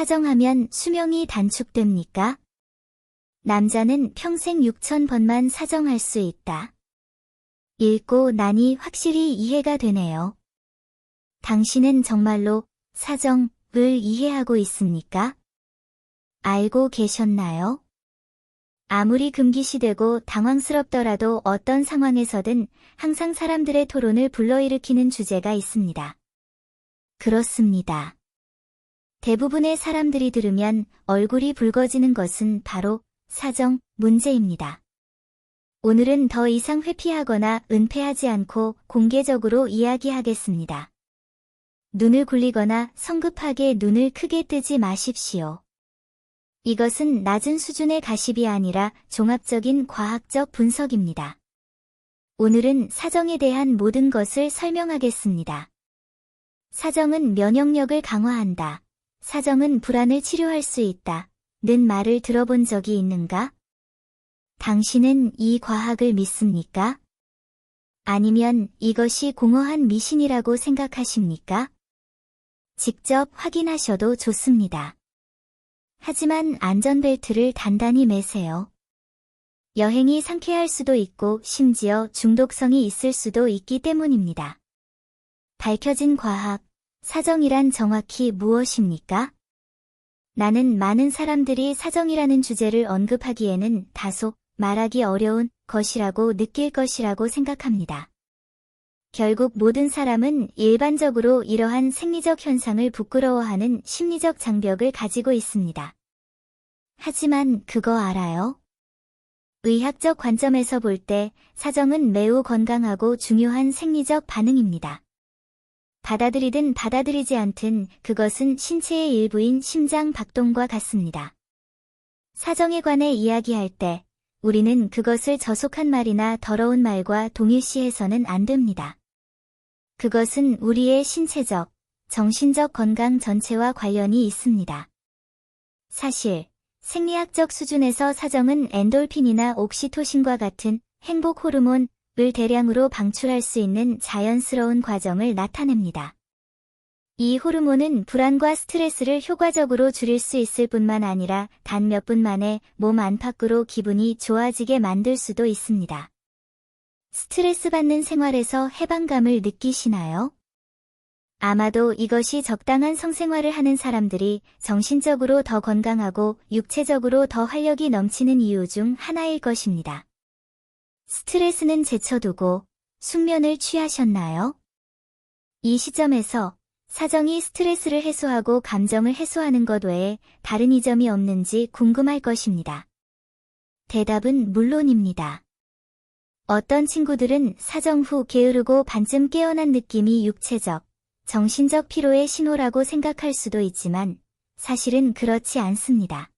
사정하면 수명이 단축됩니까? 남자는 평생 6,000번만 사정할 수 있다. 읽고 나니 확실히 이해가 되네요. 당신은 정말로 사정을 이해하고 있습니까? 알고 계셨나요? 아무리 금기시되고 당황스럽더라도 어떤 상황에서든 항상 사람들의 토론을 불러일으키는 주제가 있습니다. 그렇습니다. 대부분의 사람들이 들으면 얼굴이 붉어지는 것은 바로 사정 문제입니다. 오늘은 더 이상 회피하거나 은폐하지 않고 공개적으로 이야기하겠습니다. 눈을 굴리거나 성급하게 눈을 크게 뜨지 마십시오. 이것은 낮은 수준의 가십이 아니라 종합적인 과학적 분석입니다. 오늘은 사정에 대한 모든 것을 설명하겠습니다. 사정은 면역력을 강화한다. 사정은 불안을 치료할 수 있다. 는 말을 들어본 적이 있는가? 당신은 이 과학을 믿습니까? 아니면 이것이 공허한 미신이라고 생각하십니까? 직접 확인하셔도 좋습니다. 하지만 안전벨트를 단단히 매세요. 여행이 상쾌할 수도 있고 심지어 중독성이 있을 수도 있기 때문입니다. 밝혀진 과학, 사정이란 정확히 무엇입니까? 나는 많은 사람들이 사정이라는 주제를 언급하기에는 다소 말하기 어려운 것이라고 느낄 것이라고 생각합니다. 결국 모든 사람은 일반적으로 이러한 생리적 현상을 부끄러워하는 심리적 장벽을 가지고 있습니다. 하지만 그거 알아요? 의학적 관점에서 볼 때 사정은 매우 건강하고 중요한 생리적 반응입니다. 받아들이든 받아들이지 않든 그것은 신체의 일부인 심장 박동과 같습니다. 사정에 관해 이야기할 때 우리는 그것을 저속한 말이나 더러운 말과 동일시해서는 안 됩니다. 그것은 우리의 신체적, 정신적 건강 전체와 관련이 있습니다. 사실, 생리학적 수준에서 사정은 엔돌핀이나 옥시토신과 같은 행복 호르몬을 대량으로 방출할 수 있는 자연스러운 과정을 나타냅니다. 이 호르몬은 불안과 스트레스를 효과적으로 줄일 수 있을 뿐만 아니라 단 몇 분 만에 몸 안팎으로 기분이 좋아지게 만들 수도 있습니다. 스트레스 받는 생활에서 해방감을 느끼시나요? 아마도 이것이 적당한 성생활을 하는 사람들이 정신적으로 더 건강하고 육체적으로 더 활력이 넘치는 이유 중 하나일 것입니다. 스트레스는 제쳐두고 숙면을 취하셨나요? 이 시점에서 사정이 스트레스를 해소하고 감정을 해소하는 것 외에 다른 이점이 없는지 궁금할 것입니다. 대답은 물론입니다. 어떤 친구들은 사정 후 게으르고 반쯤 깨어난 느낌이 육체적, 정신적 피로의 신호라고 생각할 수도 있지만 사실은 그렇지 않습니다.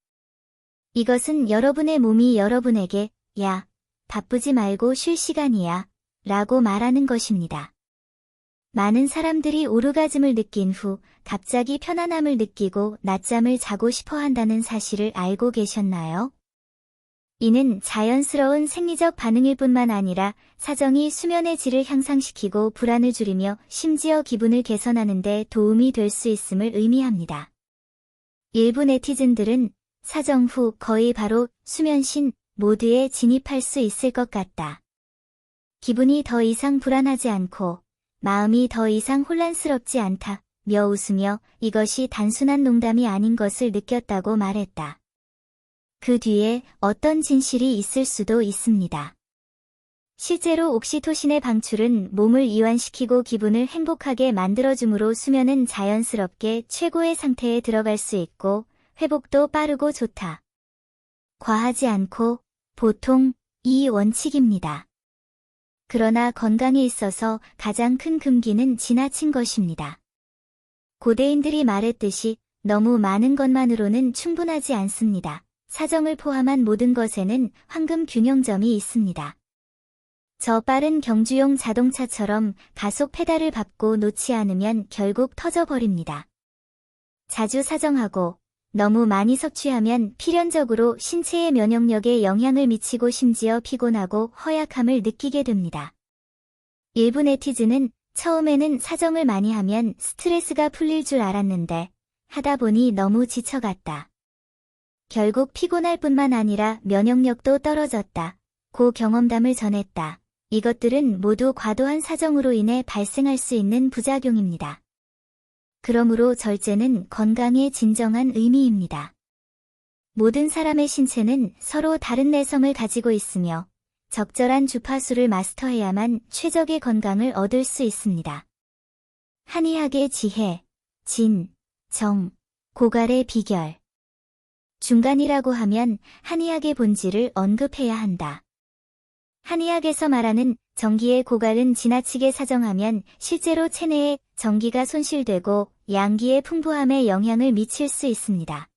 이것은 여러분의 몸이 여러분에게 야, 바쁘지 말고 쉴 시간이야 라고 말하는 것입니다. 많은 사람들이 오르가즘을 느낀 후 갑자기 편안함을 느끼고 낮잠을 자고 싶어 한다는 사실을 알고 계셨나요? 이는 자연스러운 생리적 반응일 뿐만 아니라 사정이 수면의 질을 향상시키고 불안을 줄이며 심지어 기분을 개선하는 데 도움이 될 수 있음을 의미합니다. 일부 네티즌들은 사정 후 거의 바로 수면신 모드에 진입할 수 있을 것 같다. 기분이 더 이상 불안하지 않고 마음이 더 이상 혼란스럽지 않다며 웃으며 이것이 단순한 농담이 아닌 것을 느꼈다고 말했다. 그 뒤에 어떤 진실이 있을 수도 있습니다. 실제로 옥시토신의 방출은 몸을 이완시키고 기분을 행복하게 만들어주므로 수면은 자연스럽게 최고의 상태에 들어갈 수 있고 회복도 빠르고 좋다. 과하지 않고 보통 이 원칙입니다. 그러나 건강에 있어서 가장 큰 금기는 지나친 것입니다. 고대인들이 말했듯이 너무 많은 것만으로는 충분하지 않습니다. 사정을 포함한 모든 것에는 황금 균형점이 있습니다. 저 빠른 경주용 자동차처럼 가속 페달을 밟고 놓지 않으면 결국 터져버립니다. 자주 사정하고 너무 많이 섭취하면 필연적으로 신체의 면역력에 영향을 미치고 심지어 피곤하고 허약함을 느끼게 됩니다. 일부 네티즌은 처음에는 사정을 많이 하면 스트레스가 풀릴 줄 알았는데 하다 보니 너무 지쳐갔다. 결국 피곤할 뿐만 아니라 면역력도 떨어졌다. 고 경험담을 전했다. 이것들은 모두 과도한 사정으로 인해 발생할 수 있는 부작용입니다. 그러므로 절제는 건강의 진정한 의미입니다. 모든 사람의 신체는 서로 다른 내성을 가지고 있으며 적절한 주파수를 마스터해야만 최적의 건강을 얻을 수 있습니다. 한의학의 지혜, 진, 정, 고갈의 비결. 중간이라고 하면 한의학의 본질을 언급해야 한다. 한의학에서 말하는 정기의 고갈은 지나치게 사정하면 실제로 체내에 정기가 손실되고 양기의 풍부함에 영향을 미칠 수 있습니다.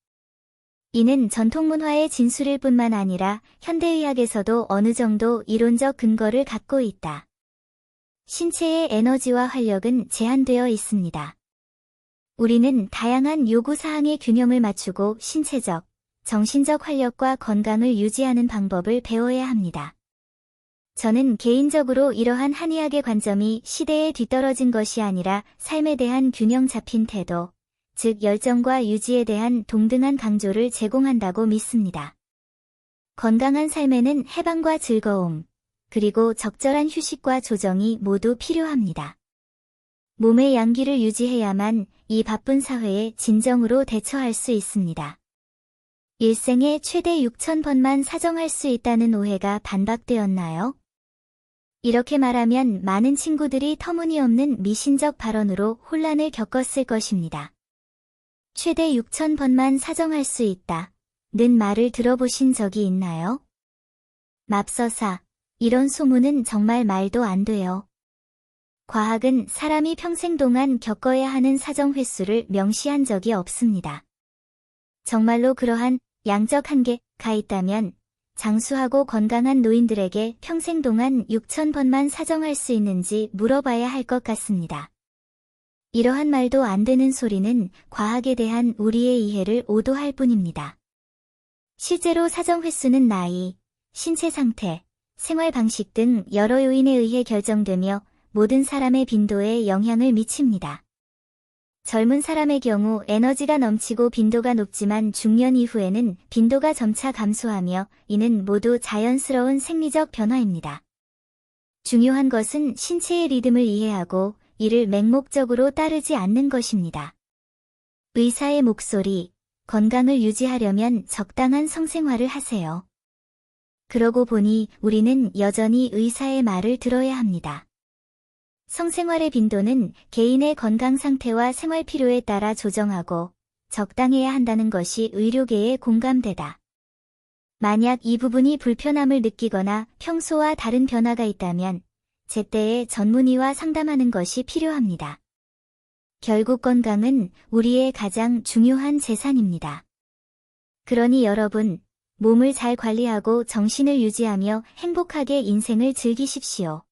이는 전통문화의 진술일 뿐만 아니라 현대의학에서도 어느 정도 이론적 근거를 갖고 있다. 신체의 에너지와 활력은 제한되어 있습니다. 우리는 다양한 요구사항의 균형을 맞추고 신체적, 정신적 활력과 건강을 유지하는 방법을 배워야 합니다. 저는 개인적으로 이러한 한의학의 관점이 시대에 뒤떨어진 것이 아니라 삶에 대한 균형 잡힌 태도, 즉 열정과 유지에 대한 동등한 강조를 제공한다고 믿습니다. 건강한 삶에는 해방과 즐거움, 그리고 적절한 휴식과 조정이 모두 필요합니다. 몸의 양기를 유지해야만 이 바쁜 사회에 진정으로 대처할 수 있습니다. 일생에 최대 6,000번만 사정할 수 있다는 오해가 반박되었나요? 이렇게 말하면 많은 친구들이 터무니없는 미신적 발언으로 혼란을 겪었을 것입니다. 최대 6,000번만 사정할 수 있다. 는 말을 들어보신 적이 있나요? 맙서사, 이런 소문은 정말 말도 안 돼요. 과학은 사람이 평생 동안 겪어야 하는 사정 횟수를 명시한 적이 없습니다. 정말로 그러한 양적 한계가 있다면 장수하고 건강한 노인들에게 평생 동안 6,000번만 사정할 수 있는지 물어봐야 할 것 같습니다. 이러한 말도 안 되는 소리는 과학에 대한 우리의 이해를 오도할 뿐입니다. 실제로 사정 횟수는 나이, 신체 상태, 생활 방식 등 여러 요인에 의해 결정되며 모든 사람의 빈도에 영향을 미칩니다. 젊은 사람의 경우 에너지가 넘치고 빈도가 높지만 중년 이후에는 빈도가 점차 감소하며 이는 모두 자연스러운 생리적 변화입니다. 중요한 것은 신체의 리듬을 이해하고 이를 맹목적으로 따르지 않는 것입니다. 의사의 목소리, 건강을 유지하려면 적당한 성생활을 하세요. 그러고 보니 우리는 여전히 의사의 말을 들어야 합니다. 성생활의 빈도는 개인의 건강 상태와 생활 필요에 따라 조정하고 적당해야 한다는 것이 의료계의 공감대다. 만약 이 부분이 불편함을 느끼거나 평소와 다른 변화가 있다면 제때에 전문의와 상담하는 것이 필요합니다. 결국 건강은 우리의 가장 중요한 재산입니다. 그러니 여러분, 몸을 잘 관리하고 정신을 유지하며 행복하게 인생을 즐기십시오.